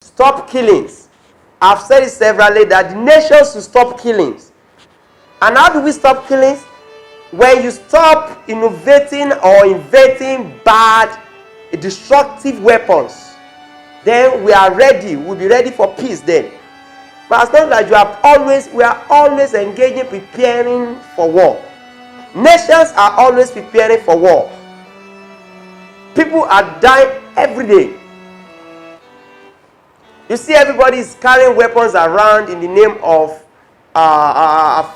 Stop killings. I've said it severally that the nations should stop killings. And how do we stop killings? When you stop innovating or inventing bad, destructive weapons, then we are ready. We'll be ready for peace then. But as long as we are always engaging, preparing for war. Nations are always preparing for war. People are dying every day. You see, everybody is carrying weapons around in the name of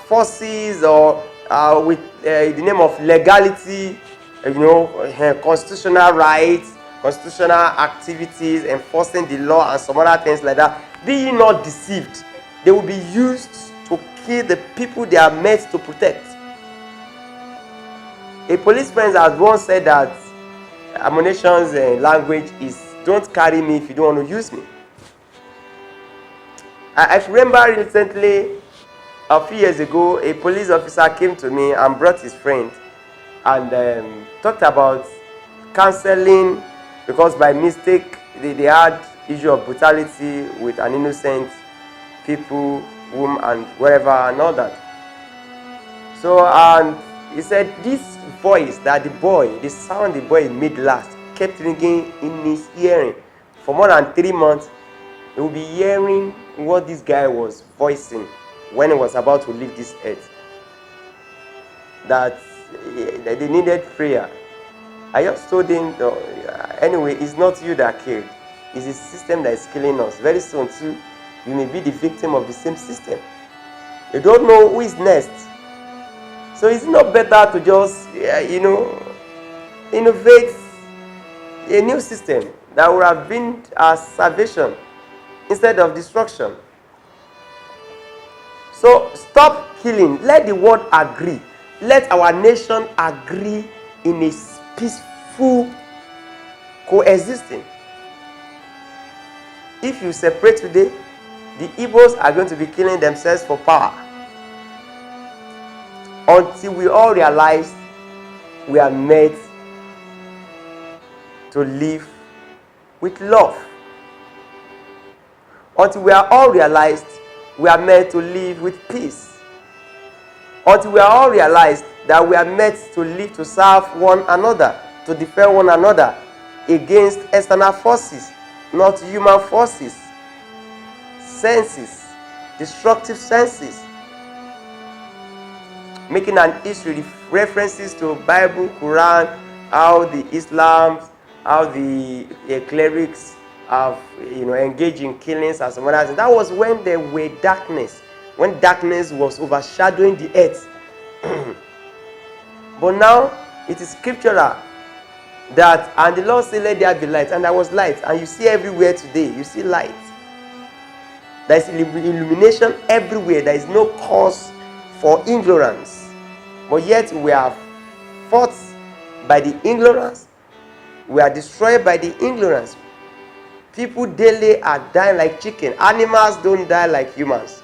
forces or with the name of legality, constitutional rights, constitutional activities, enforcing the law, and some other things like that. Be ye not deceived. They will be used to kill the people they are meant to protect. A police friend has once said that ammunition's language is, don't carry me if you don't want to use me. I remember recently, a few years ago, a police officer came to me and brought his friend and talked about counseling because by mistake they had issue of brutality with an innocent people, womb and wherever and all that. So and he said this voice that the sound the boy made last kept ringing in his hearing for more than 3 months. He will be hearing what this guy was voicing when he was about to leave this earth. That they needed prayer. I just told him, anyway, it's not you that killed. It's the system that is killing us. Very soon too, you may be the victim of the same system. You don't know who is next. So it's not better to just, innovate a new system that would have been our salvation instead of destruction. So stop killing. Let the world agree. Let our nation agree in a peaceful coexisting. If you separate today, the Igbos are going to be killing themselves for power. Until we all realize we are made to live with love. Until we are all realized we are meant to live with peace. Until we are all realized that we are meant to live to serve one another, to defend one another against external forces, not human forces, senses, destructive senses. Making an issue with references to Bible, Quran, how the Islam, how the clerics have engaged in killings and some other things. That was when there were darkness, when darkness was overshadowing the earth. But now it is scriptural that, and the Lord said, let there be light, and there was light. And you see everywhere today, you see light. There is illumination everywhere. There is no cause for ignorance. But yet we are fought by the ignorance. We are destroyed by the ignorance. People daily are dying like chicken. Animals don't die like humans.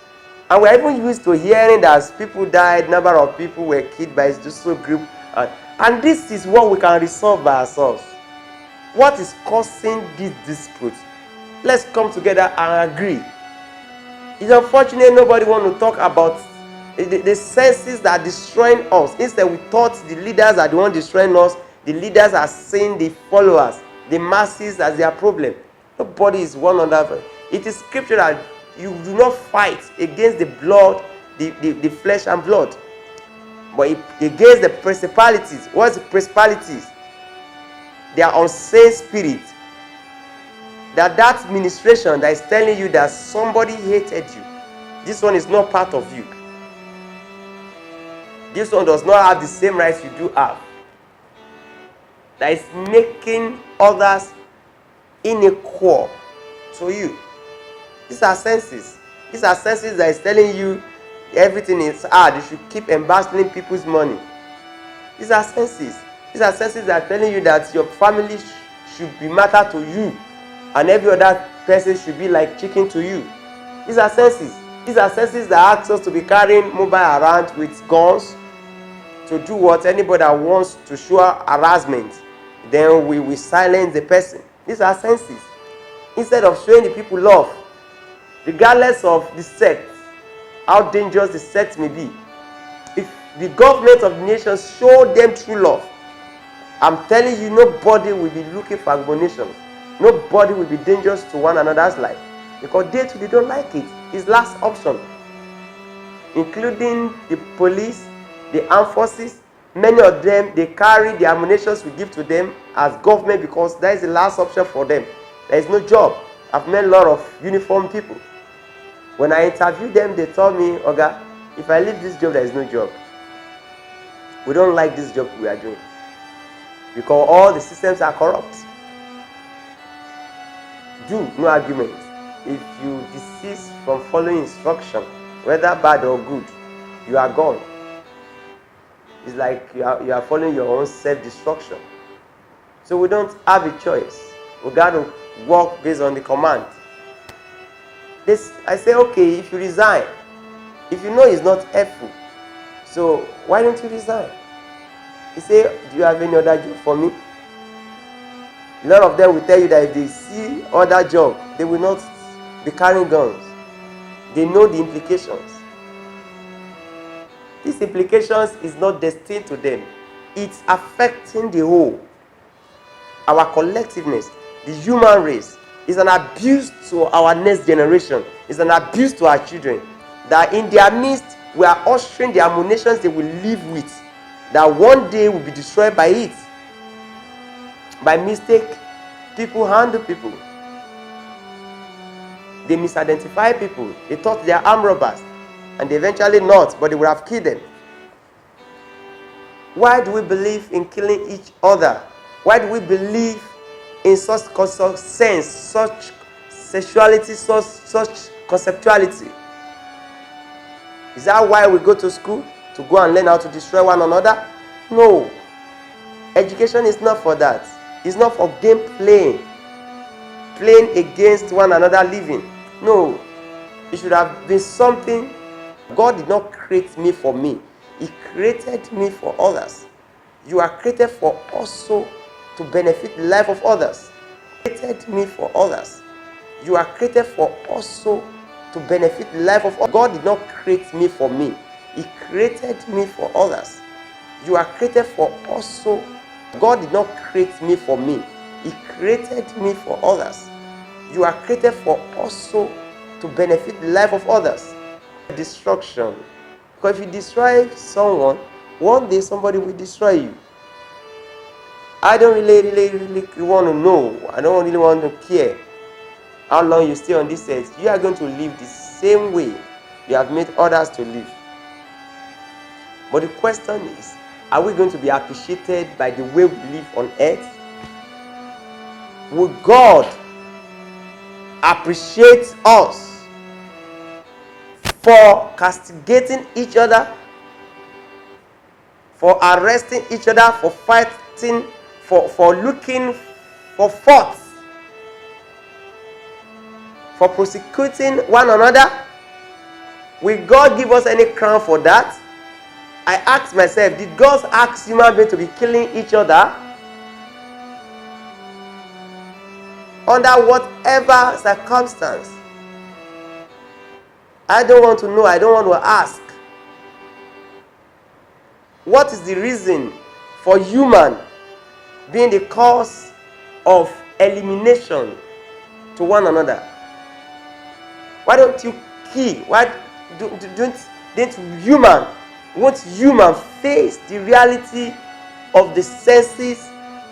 And we're even used to hearing that as people died, number of people were killed by this social group. And this is what we can resolve by ourselves. What is causing this dispute? Let's come together and agree. It's unfortunate nobody wants to talk about the senses that are destroying us. Instead, we thought the leaders are the ones destroying us. The leaders are seeing the followers, the masses as their problem. Nobody is one another. It is scripture that you do not fight against the blood, the flesh and blood, but against the principalities. What's the principalities? They are unseen spirits. That ministration that is telling you that somebody hated you. This one is not part of you. This one does not have the same rights you do have. That is making others unequal to you. These are senses. These are senses that is telling you everything is hard. You should keep embezzling people's money. These are senses. These are senses that are telling you that your family should be matter to you, and every other person should be like chicken to you. These are senses. These are senses that ask us to be carrying mobile around with guns to do what anybody that wants to show harassment. Then we silence the person. These are senses. instead of showing the people love, regardless of the sect, how dangerous the sect may be, if the government of the nation show them true love, I'm telling you, nobody will be looking for abominations. Nobody will be dangerous to one another's life, because they don't like it. It's last option, including the police, the armed forces. Many of them, they carry the ammunitions we give to them as government, because that is the last option for them. There is no job. I've met a lot of uniformed people. When I interviewed them, they told me, Oga, if I leave this job, there is no job. We don't like this job we are doing, because all the systems are corrupt. Do no argument. If you desist from following instruction, whether bad or good, you are gone. It's like you are following your own self-destruction. So we don't have a choice. We got to work based on the command. I say, okay, if you resign, if you know it's not helpful, so why don't you resign? He say, do you have any other job for me? A lot of them will tell you that if they see other job, they will not be carrying guns. They know the implications. These implications is not destined to them. It's affecting the whole. Our collectiveness, the human race, is an abuse to our next generation. It's an abuse to our children. That in their midst, we are ushering the ammunitions they will live with, that one day will be destroyed by it. By mistake, people handle people. They misidentify people. They thought they are armed robbers, and they eventually not, but they would have killed them. Why do we believe in killing each other? Why do we believe in such sense, such sexuality, such conceptuality? Is that why we go to school? To go and learn how to destroy one another? No. Education is not for that. It's not for game playing against one another living. No. It should have been something. God did not create me for me. He created me for others. You are created for also to benefit the life of others. He created me for others. You are created for also to benefit the life of others. God did not create me for me. He created me for others. You are created for also. God did not create me for me. He created me for others. You are created for also to benefit the life of others. Destruction. Because if you destroy someone, one day somebody will destroy you. I don't really want to know. I don't really want to care how long you stay on this earth. You are going to live the same way you have made others to live. But the question is, are we going to be appreciated by the way we live on earth? Will God appreciate us for castigating each other, for arresting each other, for fighting, for looking for faults, for prosecuting one another? Will God give us any crown for that? I ask myself, did God ask human beings to be killing each other? Under whatever circumstance? I don't want to know. I don't want to ask. What is the reason for human being the cause of elimination to one another? Why don't you kill? Why won't human face the reality of the senses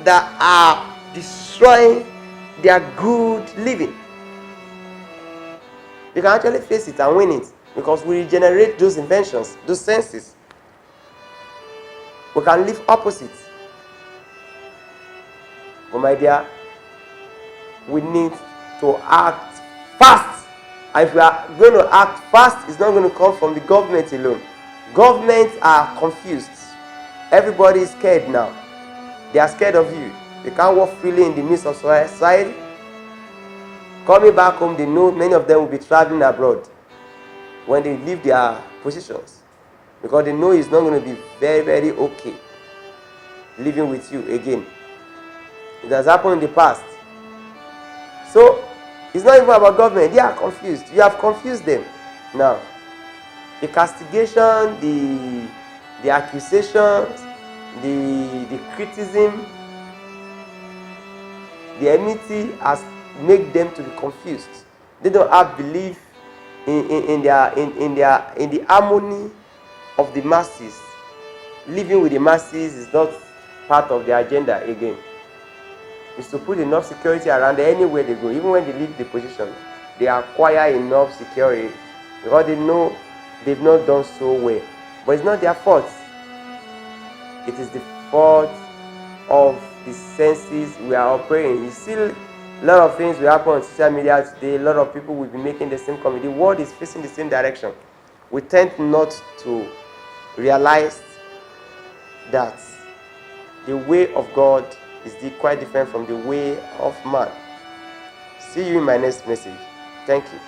that are destroying their good living? You can actually face it and win it, because we regenerate those inventions, those senses. We can live opposites. But my dear, we need to act fast. And if we are going to act fast, it's not going to come from the government alone. Governments are confused. Everybody is scared now. They are scared of you. They can't walk freely in the midst of society. Coming back home, they know many of them will be traveling abroad when they leave their positions, because they know it's not going to be very, very okay living with you again. It has happened in the past. So It's not even about government. They are confused. You have confused them. Now, the castigation, the accusations, the criticism, the enmity has made them to be confused. They don't have belief in the harmony of the masses. Living with the masses is not part of their agenda again. It's to put enough security around them anywhere they go. Even when they leave the position, they acquire enough security because they know they've not done so well. But it's not their fault. It is the fault of the senses we are operating. You see, a lot of things will happen on social media today. A lot of people will be making the same comment. The world is facing the same direction. We tend not to realize that the way of God is quite different from the way of man. See you in my next message. Thank you.